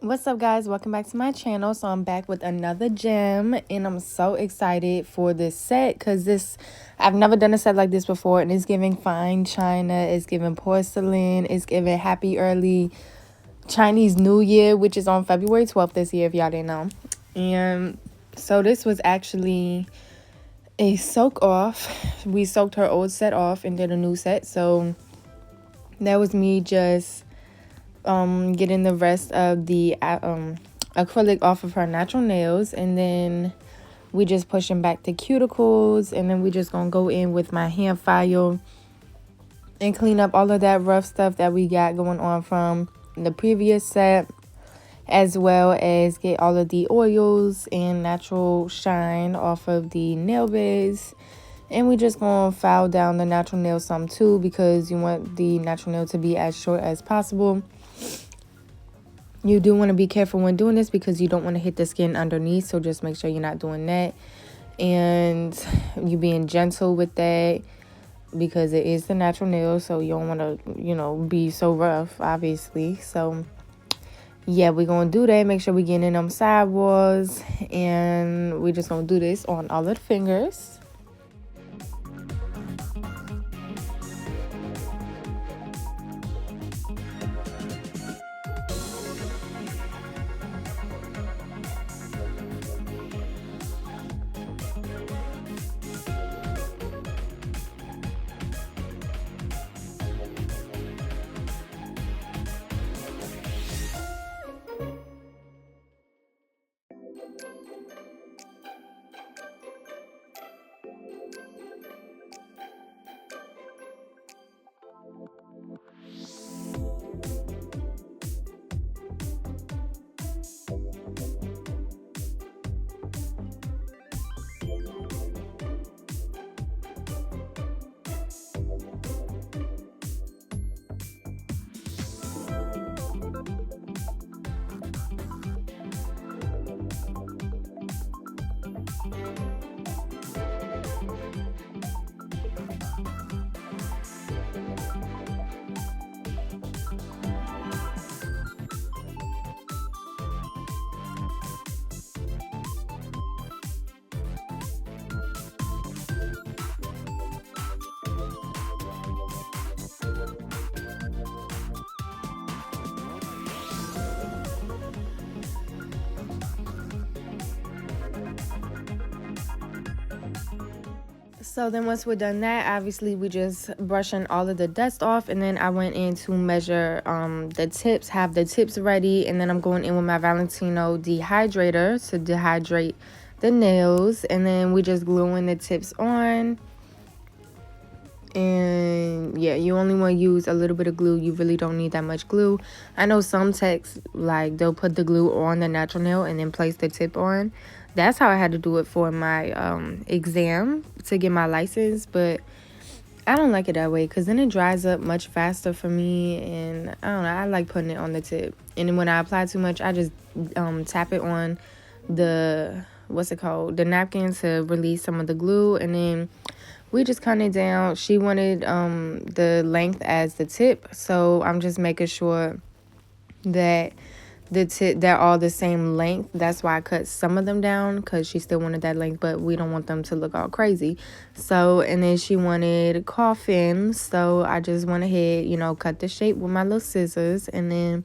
What's up, guys? Welcome back to my channel. So I'm back with another gem, and I'm so excited for this set because I've never done a set like this before, and it's giving fine china, it's giving porcelain, it's giving happy early Chinese New Year, which is on February 12th this year, if y'all didn't know. And so this was actually a soak off. We soaked her old set off and did a new set. So that was me just getting the rest of the acrylic off of her natural nails, and then we just pushing back the cuticles, and then we just gonna go in with my hand file and clean up all of that rough stuff that we got going on from the previous set, as well as get all of the oils and natural shine off of the nail beds. And we just gonna file down the natural nail some too, because you want the natural nail to be as short as possible. You do want to be careful when doing this because you don't want to hit the skin underneath, so just make sure you're not doing that. And you being gentle with that because it is the natural nail, so you don't want to, be so rough, obviously. So, yeah, we're going to do that. Make sure we get in them sidewalls, and we're just going to do this on all of the fingers. So then once we're done that, obviously we just brushing all of the dust off, and then I went in to measure the tips, have the tips ready, and then I'm going in with my Valentino dehydrator to dehydrate the nails, and then we just gluing the tips on. And yeah, you only want to use a little bit of glue. You really don't need that much glue. I know some techs, like, they'll put the glue on the natural nail and then place the tip on. That's how I had to do it for my exam to get my license, but I don't like it that way because then it dries up much faster for me, and I don't know, I like putting it on the tip. And then when I apply too much, I just tap it on the the napkin to release some of the glue, and then we just cut it down. She wanted the length as the tip, so I'm just making sure that they're all the same length. That's why I cut some of them down, because she still wanted that length, but we don't want them to look all crazy. So, and then she wanted coffins, so I just went ahead, cut the shape with my little scissors, and then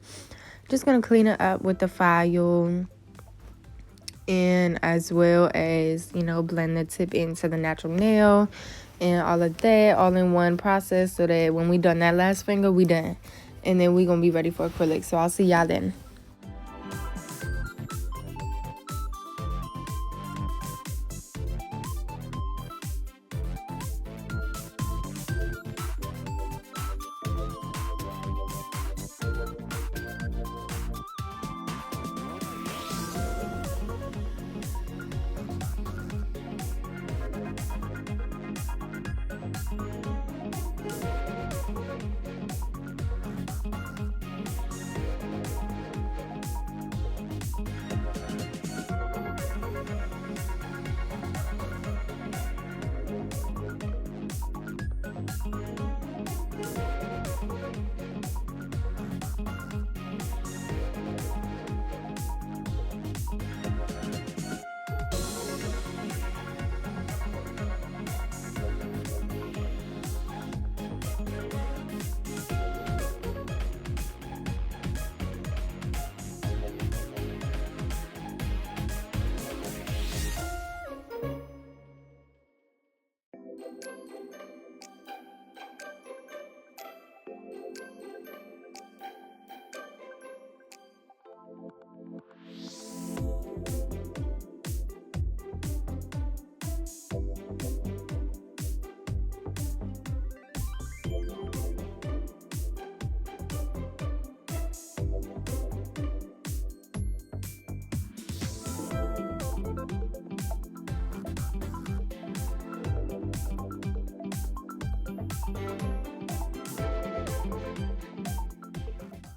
just gonna clean it up with the file, and as well as blend the tip into the natural nail and all of that all in one process, so that when we done that last finger, we done, and then we gonna be ready for acrylic. So I'll see y'all then.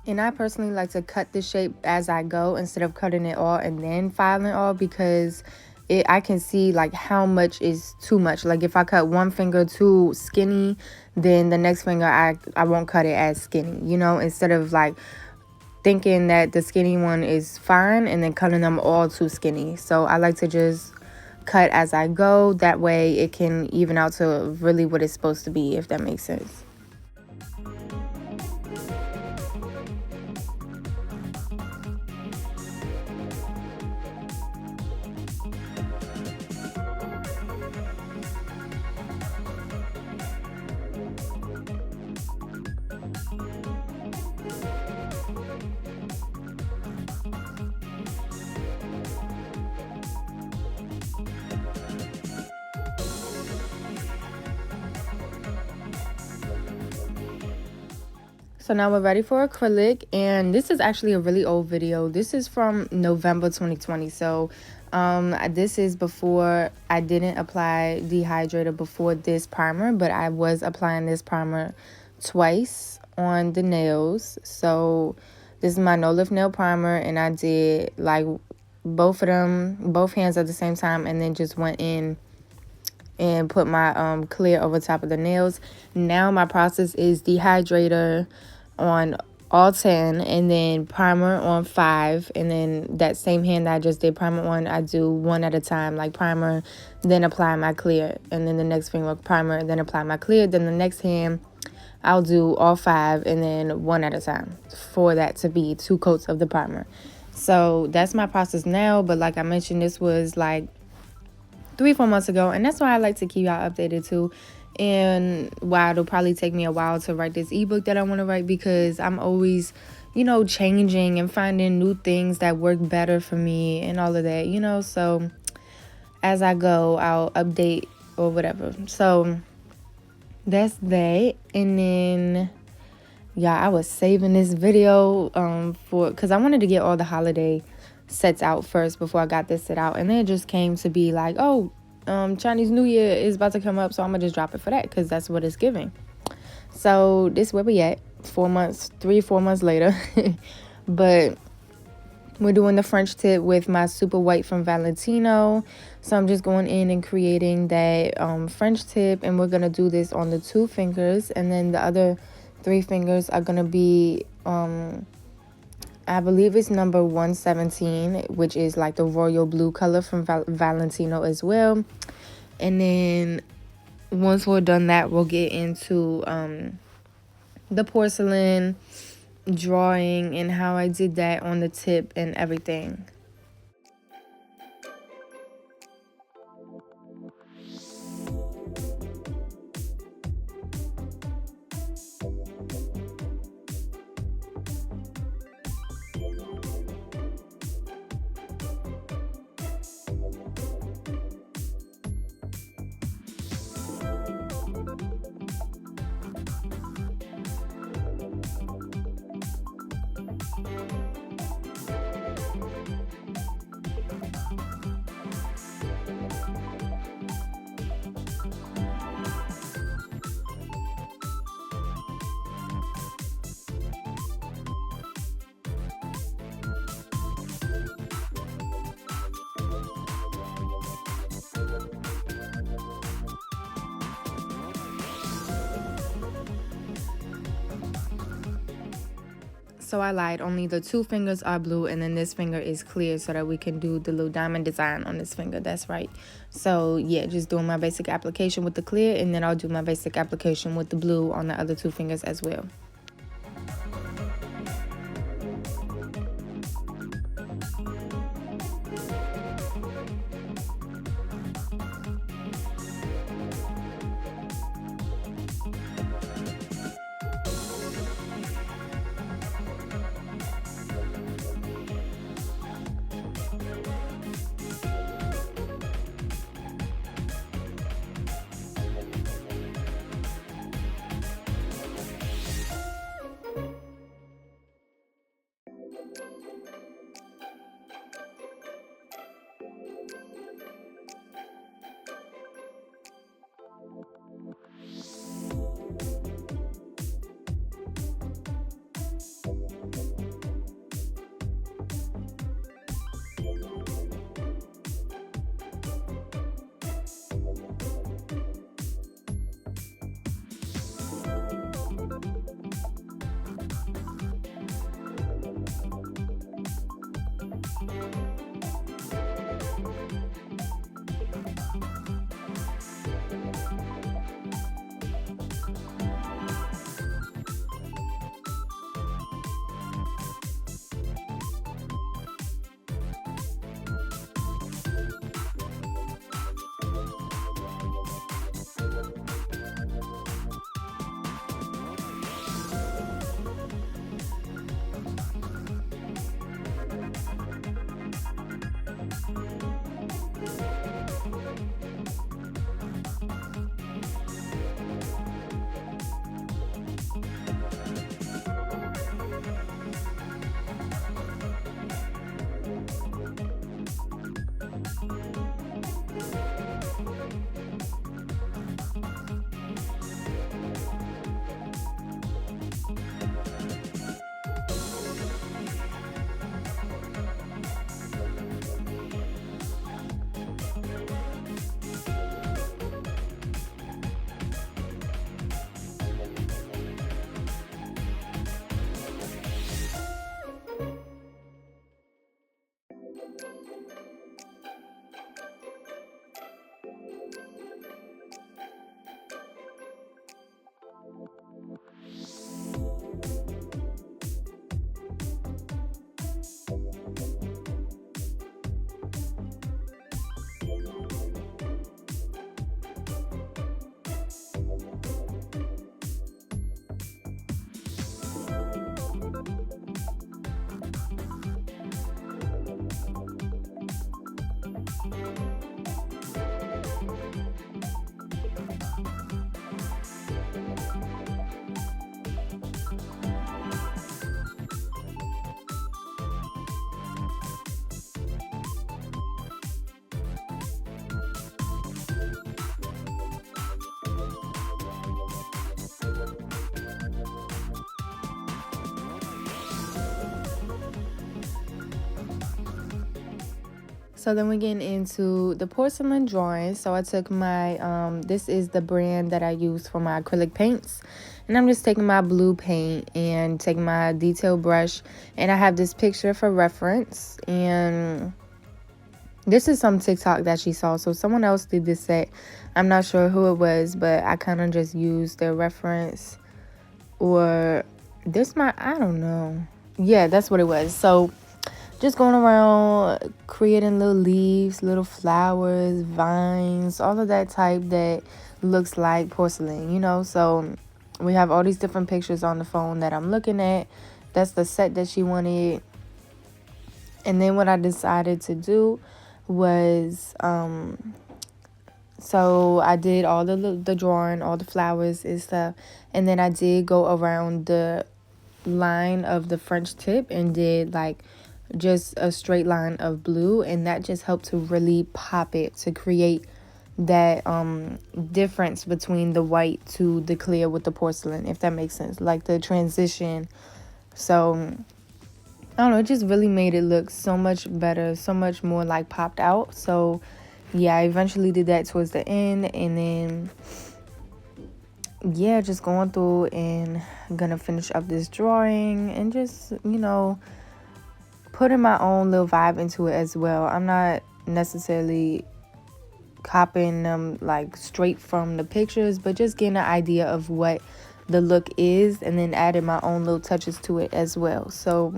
And I personally like to cut the shape as I go instead of cutting it all and then filing all, because I can see like how much is too much. Like if I cut one finger too skinny, then the next finger I won't cut it as skinny, you know, instead of like thinking that the skinny one is fine and then cutting them all too skinny. So I like to just cut as I go. That way it can even out to really what it's supposed to be, if that makes sense. So now we're ready for acrylic, and this is actually a really old video. This is from November 2020. So this is before I didn't apply dehydrator before this primer, but I was applying this primer twice on the nails. So this is my no lift nail primer, and I did like both of them, both hands at the same time, and then just went in and put my clear over top of the nails. Now my process is dehydrator on all 10, and then primer on 5, and then that same hand that I just did primer on, I do one at a time, like primer, then apply my clear, and then the next finger primer, then apply my clear, then the next hand I'll do all 5 and then one at a time for that to be 2 coats of the primer. So that's my process now, but like I mentioned, this was like 3-4 months ago, and that's why I like to keep y'all updated too. And why it'll probably take me a while to write this ebook that I want to write, because I'm always, you know, changing and finding new things that work better for me and all of that, you know. So as I go, I'll update or whatever. So that's that. And then yeah, I was saving this video because I wanted to get all the holiday sets out first before I got this set out, and then it just came to be like, oh, Chinese New Year is about to come up, so I'm gonna just drop it for that, because that's what it's giving. So this where we at 4 months, 3-4 months later. But we're doing the French tip with my super white from Valentino. So I'm just going in and creating that French tip, and we're gonna do this on the 2 fingers, and then the other 3 fingers are gonna be I believe it's number 117, which is like the royal blue color from Valentino as well. And then once we're done that, we'll get into the porcelain drawing and how I did that on the tip and everything. So I lied, only the 2 fingers are blue, and then this finger is clear so that we can do the little diamond design on this finger. That's right. So yeah, just doing my basic application with the clear, and then I'll do my basic application with the blue on the other 2 fingers as well. So then we're getting into the porcelain drawing. So I took my, this is the brand that I use for my acrylic paints. And I'm just taking my blue paint and taking my detail brush. And I have this picture for reference. And this is some TikTok that she saw. So someone else did this set. I'm not sure who it was, but I kind of just used their reference. Or this might, I don't know. Yeah, that's what it was. So just going around creating little leaves, little flowers, vines, all of that type that looks like porcelain, you know. So we have all these different pictures on the phone that I'm looking at. That's the set that she wanted. And then what I decided to do was, so I did all the drawing, all the flowers and stuff. And then I did go around the line of the French tip and did like just a straight line of blue, and that just helped to really pop it, to create that difference between the white to the clear with the porcelain, if that makes sense, like the transition. So I don't know, it just really made it look so much better, so much more like popped out. So yeah, I eventually did that towards the end, and then yeah, just going through and gonna finish up this drawing and just, you know, putting my own little vibe into it as well. I'm not necessarily copying them like straight from the pictures, but just getting an idea of what the look is and then adding my own little touches to it as well. So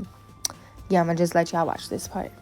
yeah, I'm gonna just let y'all watch this part.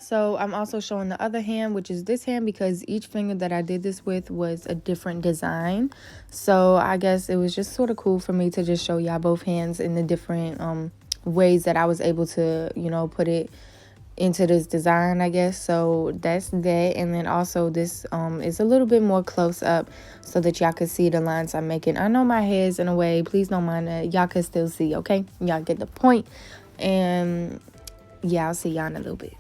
So I'm also showing the other hand, which is this hand, because each finger that I did this with was a different design. So I guess it was just sort of cool for me to just show y'all both hands in the different ways that I was able to, you know, put it into this design, I guess. So that's that. And then also this is a little bit more close up so that y'all can see the lines I'm making. I know my hair's in a way, please don't mind that. Y'all can still see, okay? Y'all get the point. And yeah, I'll see y'all in a little bit.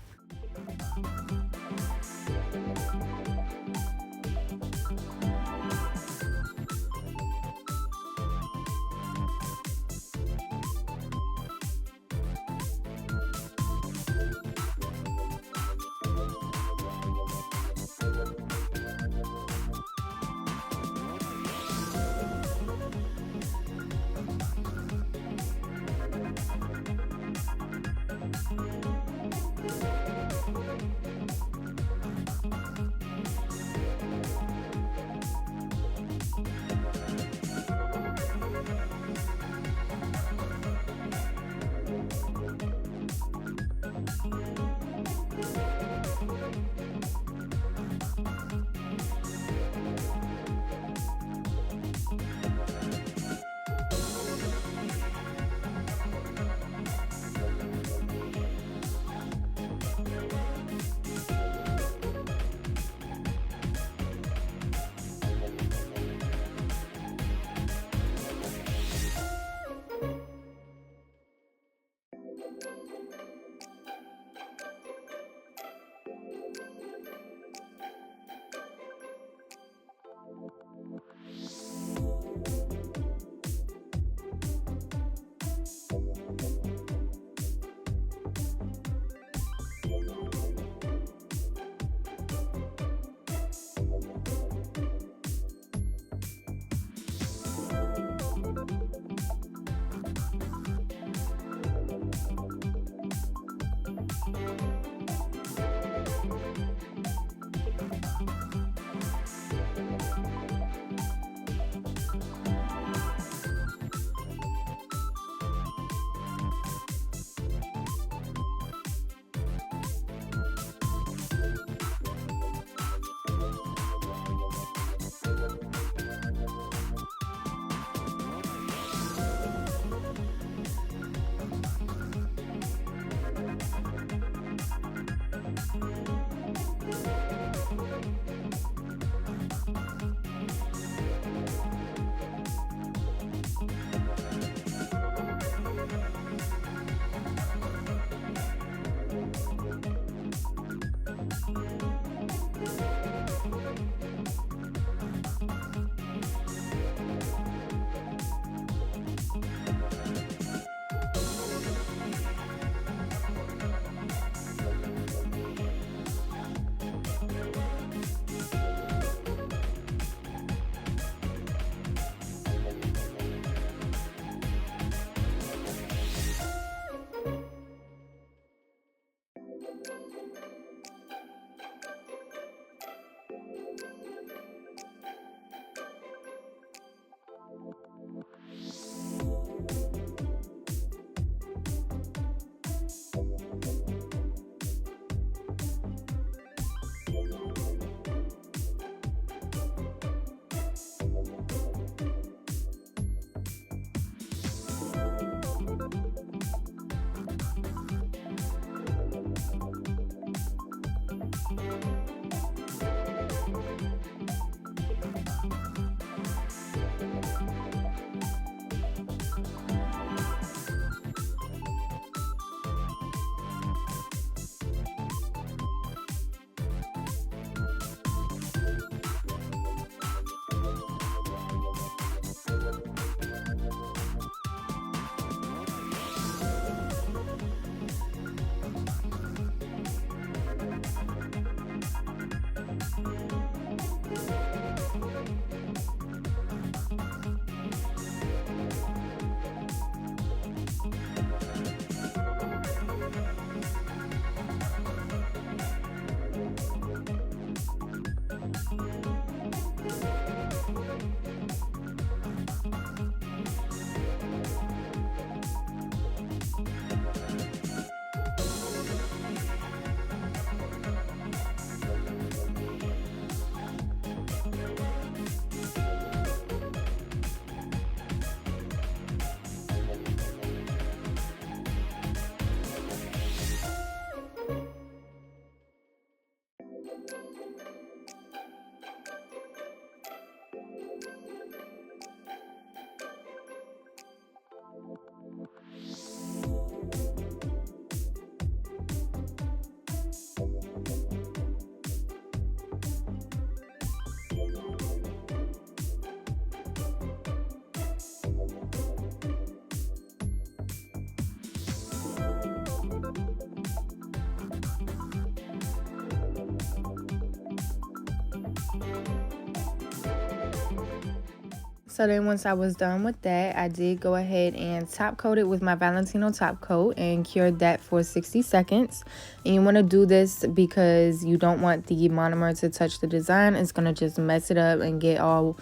So then once I was done with that, I did go ahead and top coat it with my Valentino top coat and cured that for 60 seconds. And you want to do this because you don't want the monomer to touch the design. It's going to just mess it up and get all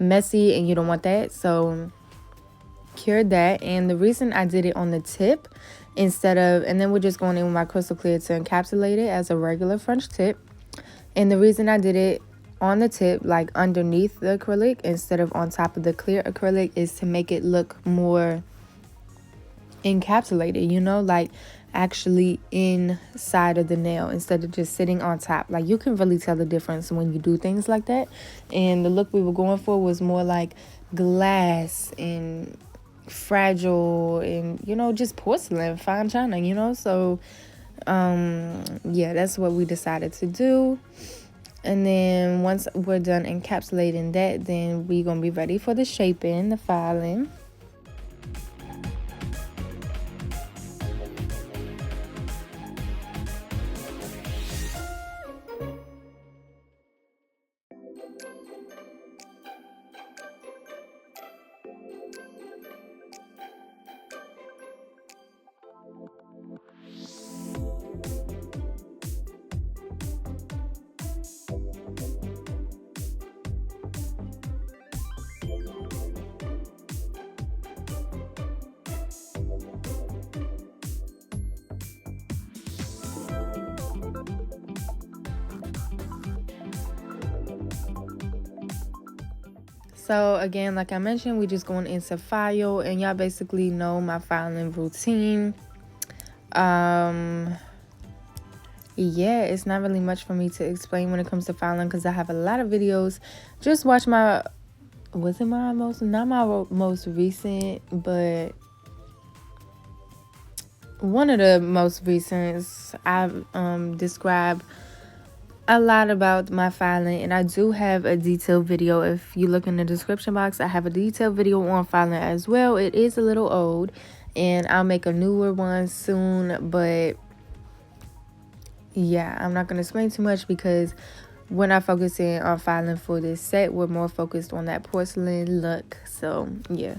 messy, and you don't want that. So cured that. And the reason I did it on the tip instead of, and then we're just going in with my crystal clear to encapsulate it as a regular French tip. And the reason I did it on the tip, like underneath the acrylic instead of on top of the clear acrylic, is to make it look more encapsulated, you know, like actually inside of the nail instead of just sitting on top. Like you can really tell the difference when you do things like that. And the look we were going for was more like glass and fragile and, you know, just porcelain, fine china, you know. So yeah, that's what we decided to do. And then once we're done encapsulating that, then we're gonna be ready for the shaping, the filing. So again, like I mentioned, we just going into file, and y'all basically know my filing routine. Yeah, it's not really much for me to explain when it comes to filing because I have a lot of videos. Just watch my, was it my most, not my most recent, but one of the most recent. I've described a lot about my filing, and I do have a detailed video. If you look in the description box, I have a detailed video on filing as well. It is a little old, and I'll make a newer one soon, but yeah, I'm not going to explain too much because we're not focusing on filing for this set. We're more focused on that porcelain look. So yeah.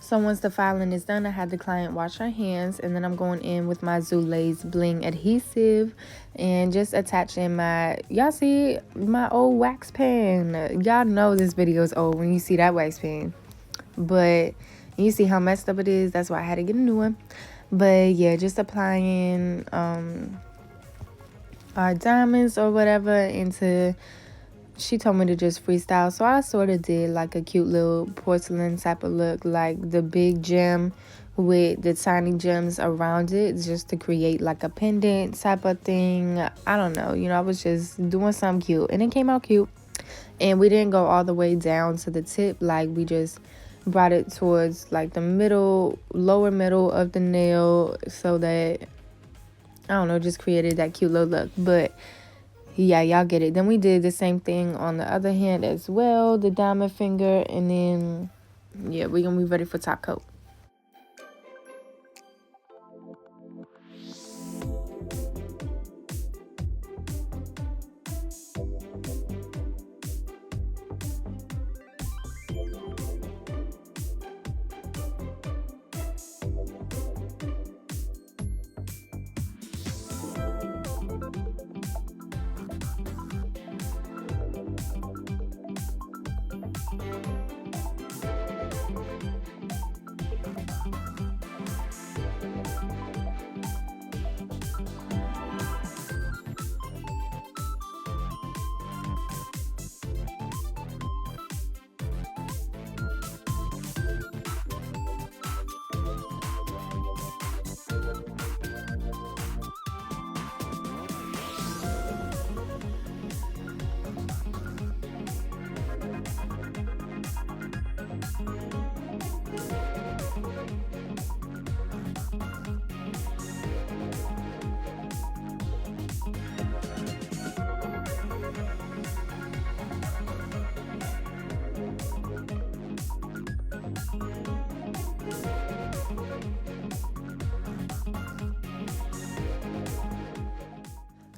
So once the filing is done, I had the client wash her hands, and then I'm going in with my Zula's Bling adhesive and just attaching y'all see my old wax pen. Y'all know this video is old when you see that wax pen, but you see how messed up it is. That's why I had to get a new one. But yeah, just applying our diamonds or whatever into, she told me to just freestyle, so I sort of did like a cute little porcelain type of look, like the big gem with the tiny gems around it, just to create like a pendant type of thing. I don't know, you know, I was just doing something cute, and it came out cute. And we didn't go all the way down to the tip, like we just brought it towards like the lower middle of the nail, so that, I don't know, just created that cute little look. But yeah, y'all get it. Then we did the same thing on the other hand as well, the diamond finger, and then yeah, we're gonna be ready for top coat.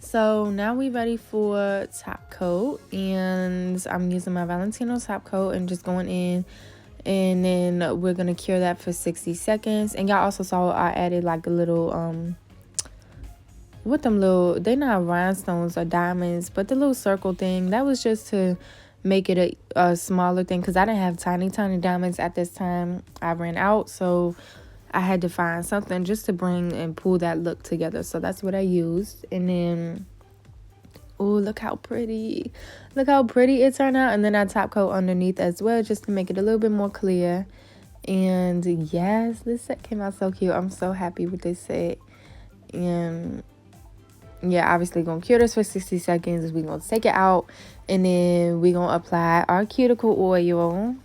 So now we ready for top coat, and I'm using my Valentino top coat and just going in, and then we're gonna cure that for 60 seconds. And y'all also saw I added like a little with them little, they're not rhinestones or diamonds, but the little circle thing, that was just to make it a smaller thing, because I didn't have tiny diamonds at this time. I ran out, so I had to find something just to bring and pull that look together. So that's what I used. And then, oh, look how pretty it turned out. And then I top coat underneath as well, just to make it a little bit more clear. And yes, this set came out so cute. I'm so happy with this set. And yeah, obviously gonna cure this for 60 seconds. We're gonna take it out, and then we're gonna apply our cuticle oil.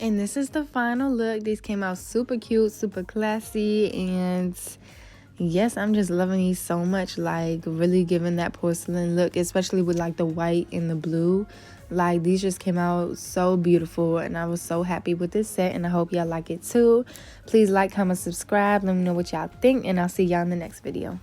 And this is the final look. These came out super cute, super classy, and yes, I'm just loving these so much. Like, really giving that porcelain look, especially with like the white and the blue. Like, these just came out so beautiful, and I was so happy with this set, and I hope y'all like it too. Please like, comment, subscribe. Let me know what y'all think, and I'll see y'all in the next video.